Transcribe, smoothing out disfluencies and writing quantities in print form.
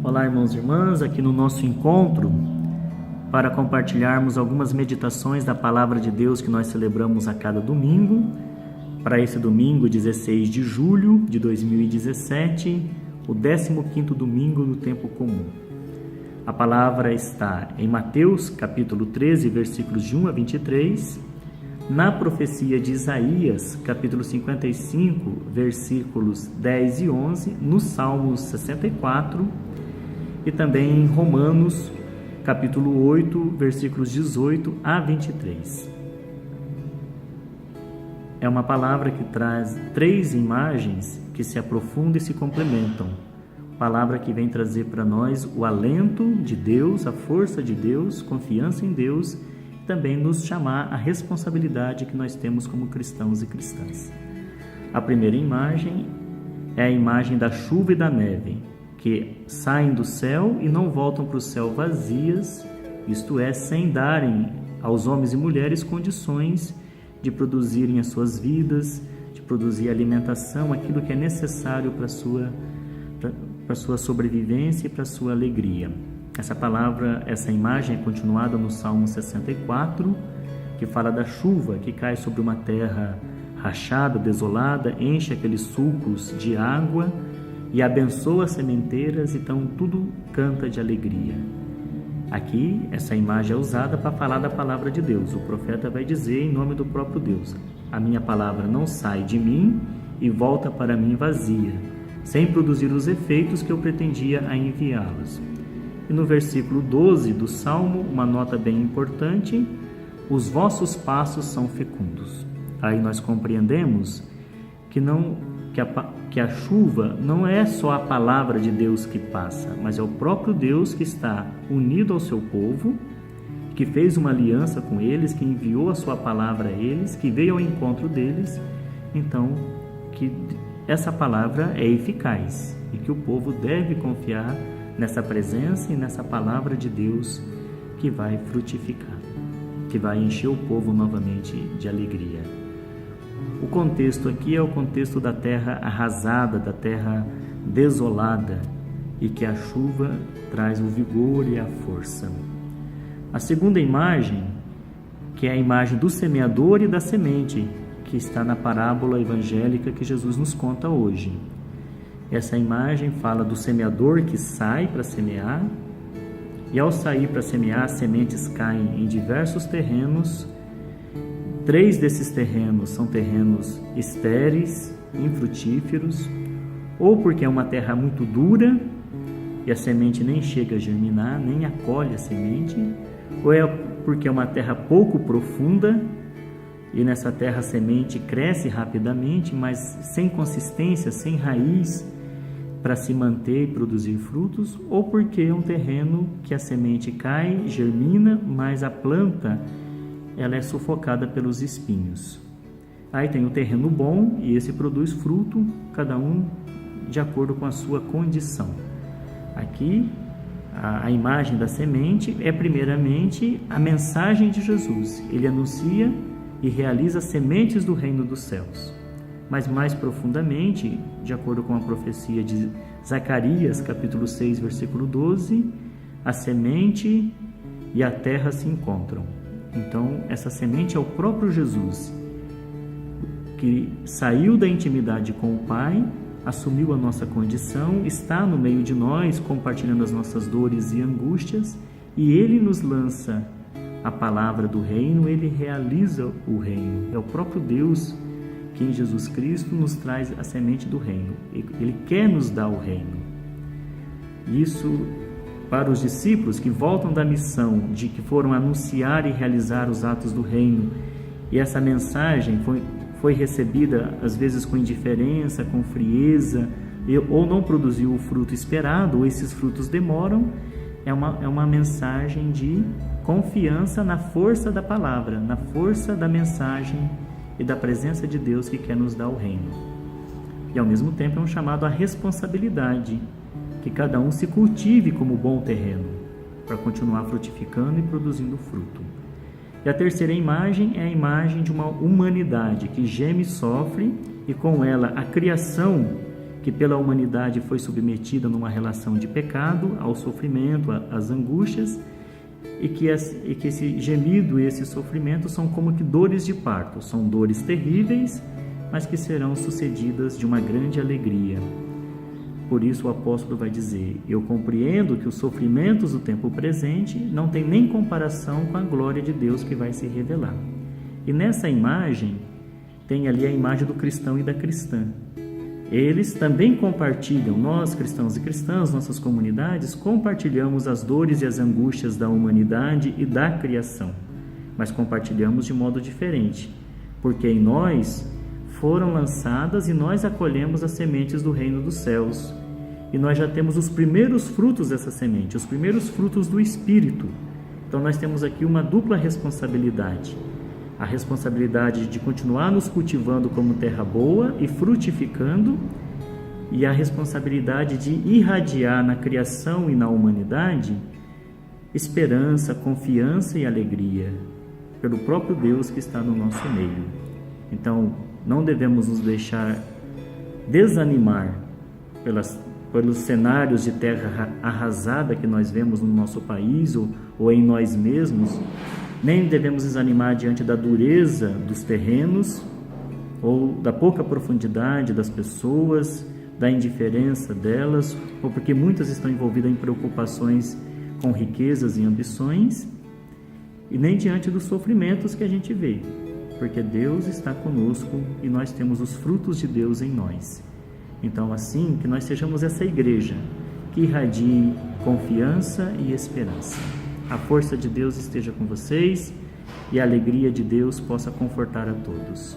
Olá, irmãos e irmãs, aqui no nosso encontro para compartilharmos algumas meditações da Palavra de Deus que nós celebramos a cada domingo. Para esse domingo, 16 de julho de 2017, o 15º domingo do tempo comum. A palavra está em Mateus, capítulo 13, versículos de 1 a 23, na profecia de Isaías, capítulo 55, versículos 10 e 11, no Salmos 64 e também em Romanos, capítulo 8, versículos 18 a 23. É uma palavra que traz 3 imagens que se aprofundam e se complementam. Palavra que vem trazer para nós o alento de Deus, a força de Deus, confiança em Deus, e também nos chamar a responsabilidade que nós temos como cristãos e cristãs. A primeira imagem é a imagem da chuva e da neve, que saem do céu e não voltam para o céu vazias, isto é, sem darem aos homens e mulheres condições de produzirem as suas vidas, de produzir alimentação, aquilo que é necessário para a sua sobrevivência e para a sua alegria. Essa palavra, essa imagem é continuada no Salmo 64, que fala da chuva que cai sobre uma terra rachada, desolada, enche aqueles sulcos de água e abençoa as sementeiras, então tudo canta de alegria. Aqui, essa imagem é usada para falar da palavra de Deus. O profeta vai dizer em nome do próprio Deus: a minha palavra não sai de mim e volta para mim vazia, sem produzir os efeitos que eu pretendia a enviá-los. E no versículo 12 do Salmo, uma nota bem importante: os vossos passos são fecundos. Aí nós compreendemos que a chuva não é só a palavra de Deus que passa, mas é o próprio Deus que está unido ao seu povo, que fez uma aliança com eles, que enviou a sua palavra a eles, que veio ao encontro deles. Então, que essa palavra é eficaz e que o povo deve confiar nessa presença e nessa palavra de Deus que vai frutificar, que vai encher o povo novamente de alegria. O contexto aqui é o contexto da terra arrasada, da terra desolada, e que a chuva traz o vigor e a força. A segunda imagem, que é a imagem do semeador e da semente, que está na parábola evangélica que Jesus nos conta hoje. Essa imagem fala do semeador que sai para semear, e ao sair para semear, as sementes caem em diversos terrenos. 3 desses terrenos são terrenos estéreis, infrutíferos, ou porque é uma terra muito dura e a semente nem chega a germinar, nem acolhe a semente, ou é porque é uma terra pouco profunda e nessa terra a semente cresce rapidamente, mas sem consistência, sem raiz para se manter e produzir frutos, ou porque é um terreno que a semente cai, germina, mas a planta ela é sufocada pelos espinhos. Aí tem o terreno bom e esse produz fruto, cada um de acordo com a sua condição. Aqui a imagem da semente é primeiramente a mensagem de Jesus. Ele anuncia e realiza as sementes do reino dos céus. Mas mais profundamente, de acordo com a profecia de Zacarias, capítulo 6, versículo 12, a semente e a terra se encontram. Então, essa semente é o próprio Jesus, que saiu da intimidade com o Pai, assumiu a nossa condição, está no meio de nós, compartilhando as nossas dores e angústias, e Ele nos lança a palavra do reino, Ele realiza o reino. É o próprio Deus que em Jesus Cristo nos traz a semente do reino. Ele quer nos dar o reino. Isso para os discípulos que voltam da missão, de que foram anunciar e realizar os atos do reino, e essa mensagem foi recebida às vezes com indiferença, com frieza, ou não produziu o fruto esperado, ou esses frutos demoram, é uma mensagem de confiança na força da palavra, na força da mensagem e da presença de Deus que quer nos dar o reino. E ao mesmo tempo é um chamado à responsabilidade, que cada um se cultive como bom terreno, para continuar frutificando e produzindo fruto. E a terceira imagem é a imagem de uma humanidade que geme e sofre, e com ela a criação que pela humanidade foi submetida numa relação de pecado, ao sofrimento, às angústias, e que esse gemido e esse sofrimento são como que dores de parto, são dores terríveis, mas que serão sucedidas de uma grande alegria. Por isso o apóstolo vai dizer: eu compreendo que os sofrimentos do tempo presente não têm nem comparação com a glória de Deus que vai se revelar. E nessa imagem, tem ali a imagem do cristão e da cristã. Eles também compartilham, nós cristãos e cristãs, nossas comunidades, compartilhamos as dores e as angústias da humanidade e da criação, mas compartilhamos de modo diferente, porque em nós foram lançadas e nós acolhemos as sementes do reino dos céus, e nós já temos os primeiros frutos dessa semente, os primeiros frutos do Espírito. Então nós temos aqui uma dupla responsabilidade: a responsabilidade de continuar nos cultivando como terra boa e frutificando, e a responsabilidade de irradiar na criação e na humanidade esperança, confiança e alegria pelo próprio Deus que está no nosso meio. Então, não devemos nos deixar desanimar pelos cenários de terra arrasada que nós vemos no nosso país ou em nós mesmos, nem devemos desanimar diante da dureza dos terrenos ou da pouca profundidade das pessoas, da indiferença delas, ou porque muitas estão envolvidas em preocupações com riquezas e ambições, e nem diante dos sofrimentos que a gente vê, porque Deus está conosco e nós temos os frutos de Deus em nós. Então, assim, que nós sejamos essa igreja que irradie confiança e esperança. A força de Deus esteja com vocês e a alegria de Deus possa confortar a todos.